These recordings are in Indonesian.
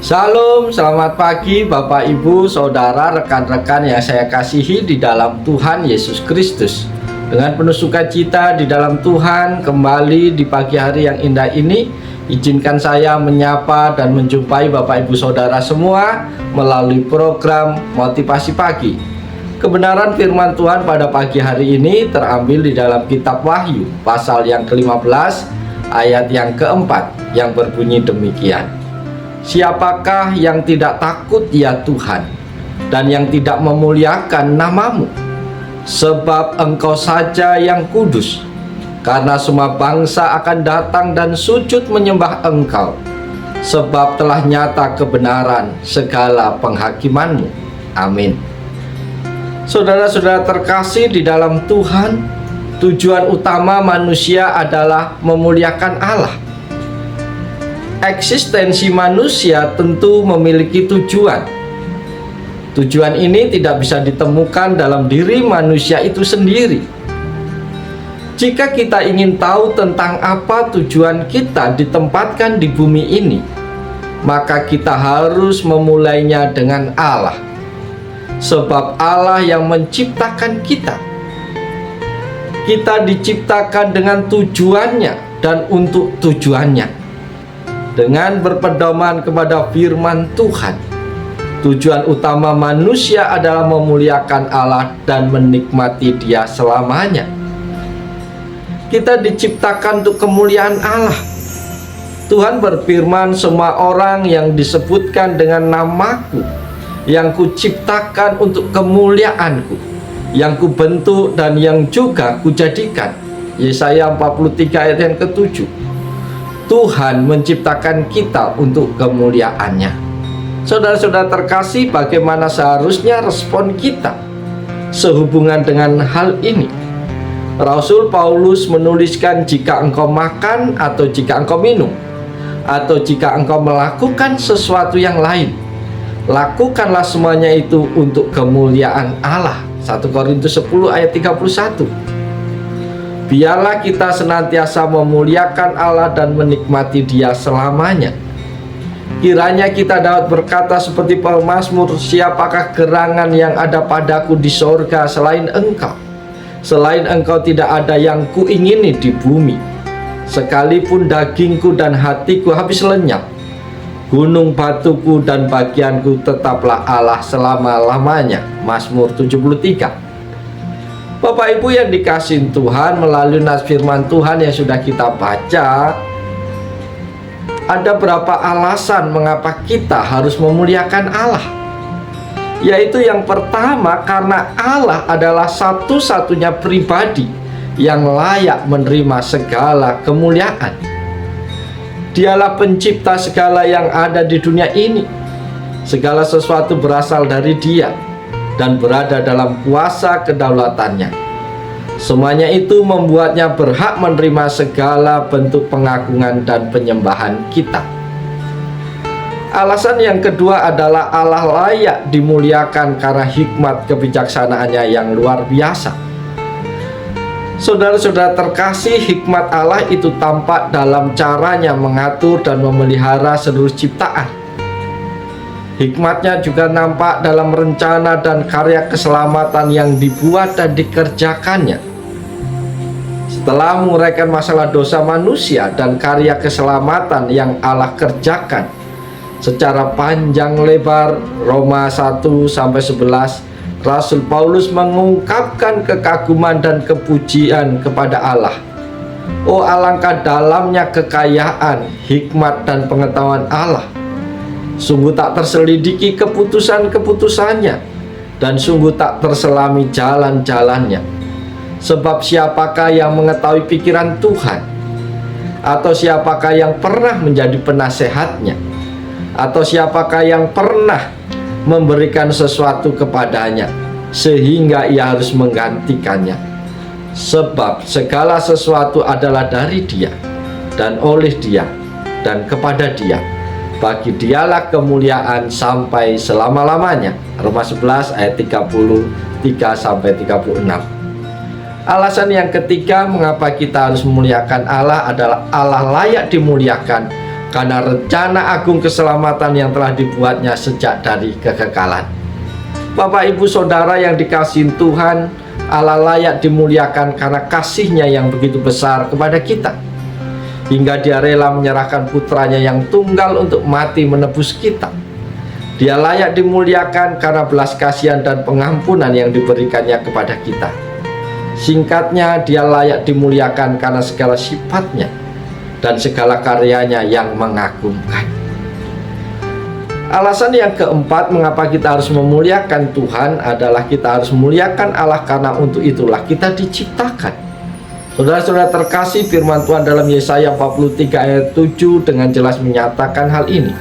Shalom, selamat pagi Bapak Ibu, Saudara, rekan-rekan yang saya kasihi di dalam Tuhan Yesus Kristus. Dengan penuh sukacita di dalam Tuhan, kembali di pagi hari yang indah ini, izinkan saya menyapa dan menjumpai Bapak Ibu Saudara semua melalui program Motivasi Pagi. Kebenaran firman Tuhan pada pagi hari ini terambil di dalam kitab Wahyu, pasal yang ke-15, ayat yang keempat, yang berbunyi demikian. Siapakah yang tidak takut ya Tuhan, dan yang tidak memuliakan namamu? Sebab Engkau saja yang kudus, karena semua bangsa akan datang dan sujud menyembah Engkau, sebab telah nyata kebenaran segala penghakimanmu. Amin. Saudara-saudara terkasih di dalam Tuhan, tujuan utama manusia adalah memuliakan Allah. Eksistensi manusia tentu memiliki tujuan. Tujuan ini tidak bisa ditemukan dalam diri manusia itu sendiri. Jika kita ingin tahu tentang apa tujuan kita ditempatkan di bumi ini, maka kita harus memulainya dengan Allah. Sebab Allah yang menciptakan kita. Kita diciptakan dengan tujuannya dan untuk tujuannya. Dengan berpedoman kepada firman Tuhan, tujuan utama manusia adalah memuliakan Allah dan menikmati Dia selamanya. Kita diciptakan untuk kemuliaan Allah. Tuhan berfirman, semua orang yang disebutkan dengan namaku, yang kuciptakan untuk kemuliaanku, yang kubentuk dan yang juga kujadikan. Yesaya 43 ayat yang ke-7. Tuhan menciptakan kita untuk kemuliaannya. Saudara-saudara terkasih, bagaimana seharusnya respon kita sehubungan dengan hal ini? Rasul Paulus menuliskan, jika engkau makan atau jika engkau minum, atau jika engkau melakukan sesuatu yang lain, lakukanlah semuanya itu untuk kemuliaan Allah. 1 Korintus 10 ayat 31. Biarlah kita senantiasa memuliakan Allah dan menikmati Dia selamanya. Kiranya kita dapat berkata seperti pemazmur, siapakah gerangan yang ada padaku di sorga selain Engkau? Selain Engkau tidak ada yang kuingini di bumi. Sekalipun dagingku dan hatiku habis lenyap, gunung batuku dan bagianku tetaplah Allah selama-lamanya. Mazmur 73. Bapak Ibu yang dikasihi Tuhan, melalui nas firman Tuhan yang sudah kita baca, ada berapa alasan mengapa kita harus memuliakan Allah. Yaitu yang pertama, karena Allah adalah satu-satunya pribadi yang layak menerima segala kemuliaan. Dialah pencipta segala yang ada di dunia ini. Segala sesuatu berasal dari Dia dan berada dalam kuasa kedaulatannya. Semuanya itu membuatnya berhak menerima segala bentuk pengagungan dan penyembahan kita. Alasan yang kedua adalah Allah layak dimuliakan karena hikmat kebijaksanaannya yang luar biasa. Saudara-saudara terkasih, hikmat Allah itu tampak dalam caranya mengatur dan memelihara seluruh ciptaan. Hikmatnya juga nampak dalam rencana dan karya keselamatan yang dibuat dan dikerjakannya. Setelah menguraikan masalah dosa manusia dan karya keselamatan yang Allah kerjakan secara panjang lebar, Roma 1-11, Rasul Paulus mengungkapkan kekaguman dan kepujian kepada Allah. Oh, alangkah dalamnya kekayaan, hikmat dan pengetahuan Allah. Sungguh tak terselidiki keputusan-keputusannya, dan sungguh tak terselami jalan-jalannya. Sebab siapakah yang mengetahui pikiran Tuhan? Atau siapakah yang pernah menjadi penasehatnya? Atau siapakah yang pernah memberikan sesuatu kepadanya, sehingga ia harus menggantikannya? Sebab segala sesuatu adalah dari Dia, dan oleh Dia, dan kepada Dia. Bagi Dialah kemuliaan sampai selama-lamanya. Roma 11 ayat 33-36. Alasan yang ketiga mengapa kita harus memuliakan Allah adalah Allah layak dimuliakan karena rencana agung keselamatan yang telah dibuatnya sejak dari kekekalan. Bapak Ibu Saudara yang dikasihi Tuhan, Allah layak dimuliakan karena kasih-Nya yang begitu besar kepada kita, hingga Dia rela menyerahkan putranya yang tunggal untuk mati menebus kita. Dia layak dimuliakan karena belas kasihan dan pengampunan yang diberikannya kepada kita. Singkatnya, Dia layak dimuliakan karena segala sifatnya dan segala karyanya yang mengagumkan. Alasan yang keempat mengapa kita harus memuliakan Tuhan adalah kita harus memuliakan Allah, karena untuk itulah kita diciptakan. Saudara-saudara terkasih, firman Tuhan dalam Yesaya 43 ayat 7 dengan jelas menyatakan hal ini.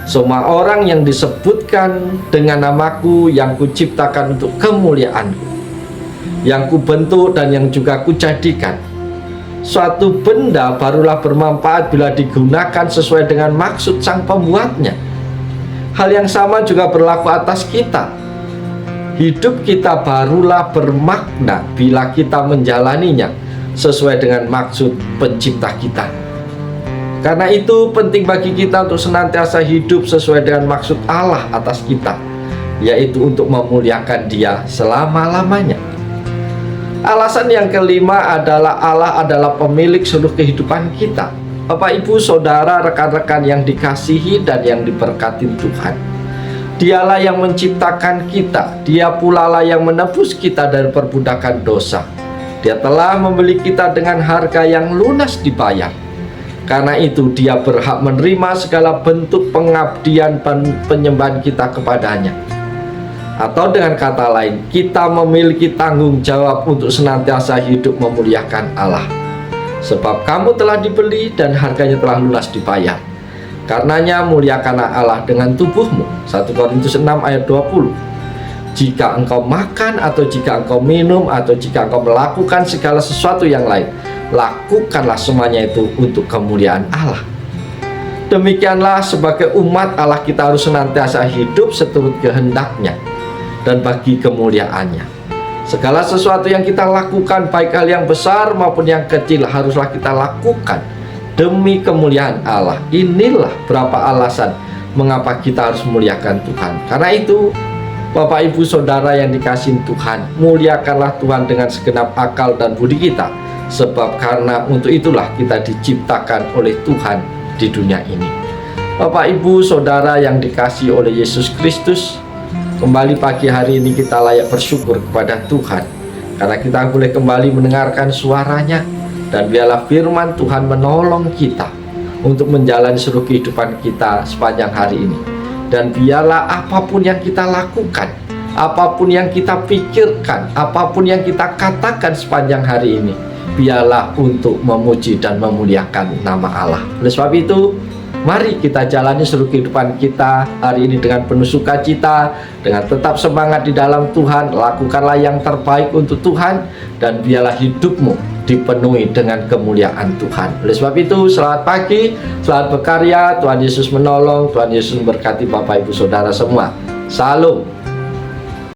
Semua orang yang disebutkan dengan namaku yang kuciptakan untuk kemuliaanku, yang kubentuk dan yang juga kujadikan. Suatu benda barulah bermanfaat bila digunakan sesuai dengan maksud sang pembuatnya. Hal yang sama juga berlaku atas kita. Hidup kita barulah bermakna bila kita menjalaninya sesuai dengan maksud pencipta kita. Karena itu penting bagi kita untuk senantiasa hidup sesuai dengan maksud Allah atas kita, yaitu untuk memuliakan Dia selama-lamanya. Alasan yang kelima adalah Allah adalah pemilik seluruh kehidupan kita. Bapak, Ibu, Saudara, rekan-rekan yang dikasihi dan yang diberkati Tuhan, Dialah yang menciptakan kita. Dia pula lah yang menebus kita dari perbudakan dosa. Dia telah membeli kita dengan harga yang lunas dibayar. Karena itu Dia berhak menerima segala bentuk pengabdian dan penyembahan kita kepadanya. Atau dengan kata lain, kita memiliki tanggung jawab untuk senantiasa hidup memuliakan Allah. Sebab kamu telah dibeli dan harganya telah lunas dibayar. Karenanya muliakanlah Allah dengan tubuhmu. 1 Korintus 6 ayat 20. Jika engkau makan atau jika engkau minum atau jika engkau melakukan segala sesuatu yang lain, lakukanlah semuanya itu untuk kemuliaan Allah. Demikianlah sebagai umat Allah kita harus senantiasa hidup seturut kehendak-Nya dan bagi kemuliaan-Nya. Segala sesuatu yang kita lakukan, baik hal yang besar maupun yang kecil, haruslah kita lakukan demi kemuliaan Allah. Inilah berapa alasan mengapa kita harus memuliakan Tuhan. Karena itu, Bapak, Ibu, Saudara yang dikasihi Tuhan, muliakanlah Tuhan dengan segenap akal dan budi kita. Sebab karena untuk itulah kita diciptakan oleh Tuhan di dunia ini. Bapak, Ibu, Saudara yang dikasihi oleh Yesus Kristus, kembali pagi hari ini kita layak bersyukur kepada Tuhan karena kita boleh kembali mendengarkan suara-Nya. Dan biarlah firman Tuhan menolong kita untuk menjalani seluruh kehidupan kita sepanjang hari ini. Dan biarlah apapun yang kita lakukan, apapun yang kita pikirkan, apapun yang kita katakan sepanjang hari ini, biarlah untuk memuji dan memuliakan nama Allah. Oleh sebab itu, mari kita jalani seluruh kehidupan kita hari ini dengan penuh sukacita, dengan tetap semangat di dalam Tuhan. Lakukanlah yang terbaik untuk Tuhan, dan biarlah hidupmu dipenuhi dengan kemuliaan Tuhan. Oleh sebab itu, selamat pagi, selamat berkarya. Tuhan Yesus menolong, Tuhan Yesus memberkati Bapak, Ibu, Saudara semua. Salam.